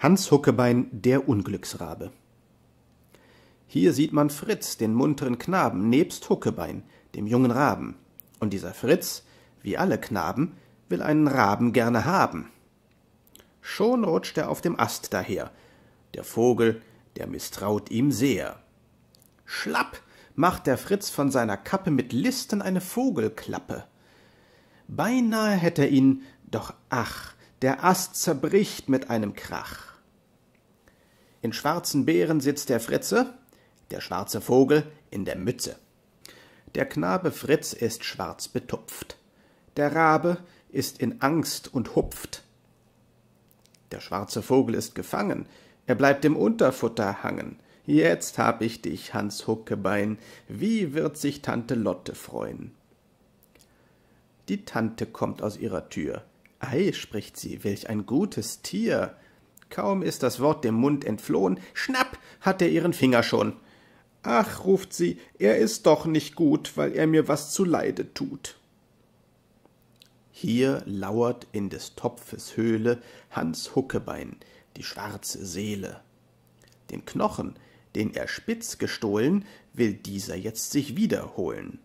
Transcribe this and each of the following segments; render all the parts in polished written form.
Hans Huckebein, der Unglücksrabe. Hier sieht man Fritz, den munteren Knaben, nebst Huckebein, dem jungen Raben. Und dieser Fritz, wie alle Knaben, will einen Raben gerne haben. Schon rutscht er auf dem Ast daher. Der Vogel, der misstraut ihm sehr. Schlapp macht der Fritz von seiner Kappe mit Listen eine Vogelklappe. Beinahe hätt er ihn, doch ach, der Ast zerbricht mit einem Krach. In schwarzen Beeren sitzt der Fritze, der schwarze Vogel in der Mütze. Der Knabe Fritz ist schwarz betupft, der Rabe ist in Angst und hupft. Der schwarze Vogel ist gefangen, er bleibt im Unterfutter hangen. Jetzt hab ich dich, Hans Huckebein, wie wird sich Tante Lotte freuen? Die Tante kommt aus ihrer Tür. Ei, spricht sie, welch ein gutes Tier! Kaum ist das Wort dem Mund entflohen, schnapp, hat er ihren Finger schon. Ach, ruft sie, er ist doch nicht gut, weil er mir was zuleide tut. Hier lauert in des Topfes Höhle Hans Huckebein, die schwarze Seele. Den Knochen, den er spitz gestohlen, will dieser jetzt sich wiederholen.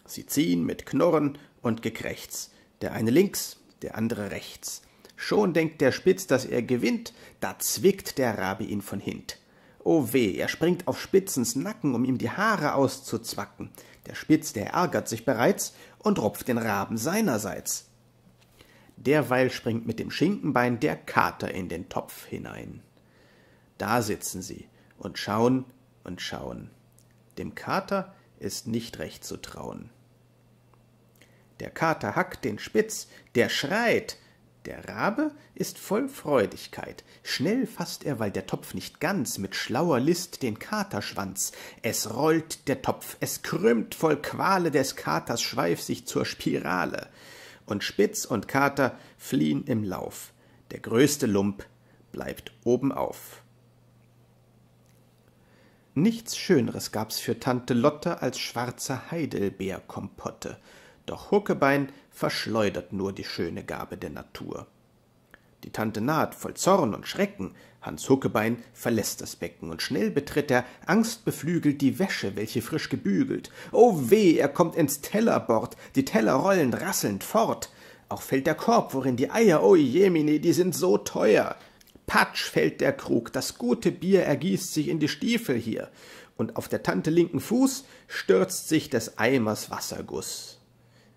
Sie ziehen mit Knurren und Gekrächz, der eine links, der andere rechts. Schon denkt der Spitz, dass er gewinnt, da zwickt der Rabe ihn von hint. O weh, er springt auf Spitzens Nacken, um ihm die Haare auszuzwacken. Der Spitz, der ärgert sich bereits und rupft den Raben seinerseits. Derweil springt mit dem Schinkenbein der Kater in den Topf hinein. Da sitzen sie und schauen und schauen. Dem Kater ist nicht recht zu trauen. Der Kater hackt den Spitz, der schreit. Der Rabe ist voll Freudigkeit. Schnell fasst er, weil der Topf nicht ganz, mit schlauer List den Katerschwanz. Es rollt der Topf, es krümmt voll Quale des Katers Schweif sich zur Spirale. Und Spitz und Kater fliehen im Lauf. Der größte Lump bleibt obenauf. Nichts Schöneres gab's für Tante Lotte als schwarze Heidelbeerkompotte. Doch Huckebein verschleudert nur die schöne Gabe der Natur. Die Tante naht voll Zorn und Schrecken, Hans Huckebein verlässt das Becken, und schnell betritt er, angstbeflügelt, die Wäsche, welche frisch gebügelt. O weh, er kommt ins Tellerbord, die Teller rollen rasselnd fort. Auch fällt der Korb, worin die Eier, o jemine, die sind so teuer. Patsch fällt der Krug, das gute Bier ergießt sich in die Stiefel hier, und auf der Tante linken Fuß stürzt sich des Eimers Wasserguss.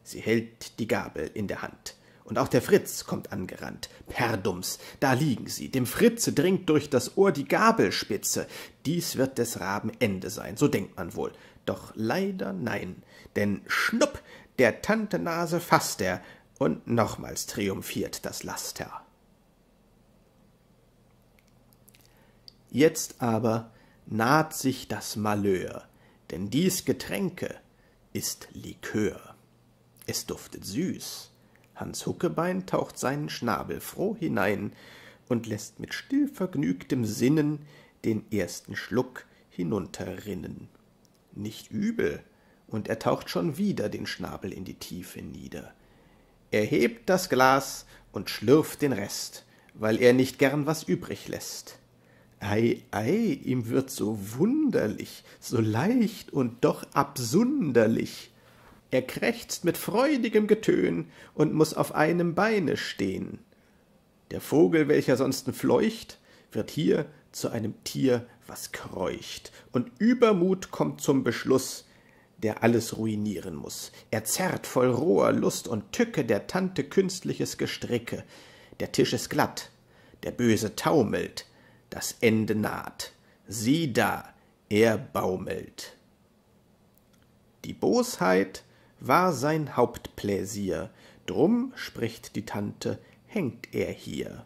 Sie hält die Gabel in der Hand, und auch der Fritz kommt angerannt. Perdums, da liegen sie, dem Fritze dringt durch das Ohr die Gabelspitze. Dies wird des Raben Ende sein, so denkt man wohl. Doch leider nein, denn schnupp, der Tante Nase faßt er, und nochmals triumphiert das Laster. Jetzt aber naht sich das Malheur, denn dies Getränke ist Likör. Es duftet süß. Hans Huckebein taucht seinen Schnabel froh hinein und lässt mit stillvergnügtem Sinnen den ersten Schluck hinunterrinnen. Nicht übel, und er taucht schon wieder den Schnabel in die Tiefe nieder. Er hebt das Glas und schlürft den Rest, weil er nicht gern was übrig lässt. Ei, ei, ihm wird so wunderlich, so leicht und doch absunderlich. Er krächzt mit freudigem Getön und muß auf einem Beine stehn. Der Vogel, welcher sonsten fleucht, wird hier zu einem Tier, was kreucht. Und Übermut kommt zum Beschluss, der alles ruinieren muß. Er zerrt voll roher Lust und Tücke der Tante künstliches Gestricke. Der Tisch ist glatt, der Böse taumelt, das Ende naht. Sieh da, er baumelt. Die Bosheit war sein Hauptpläsier, drum, spricht die Tante, hängt er hier.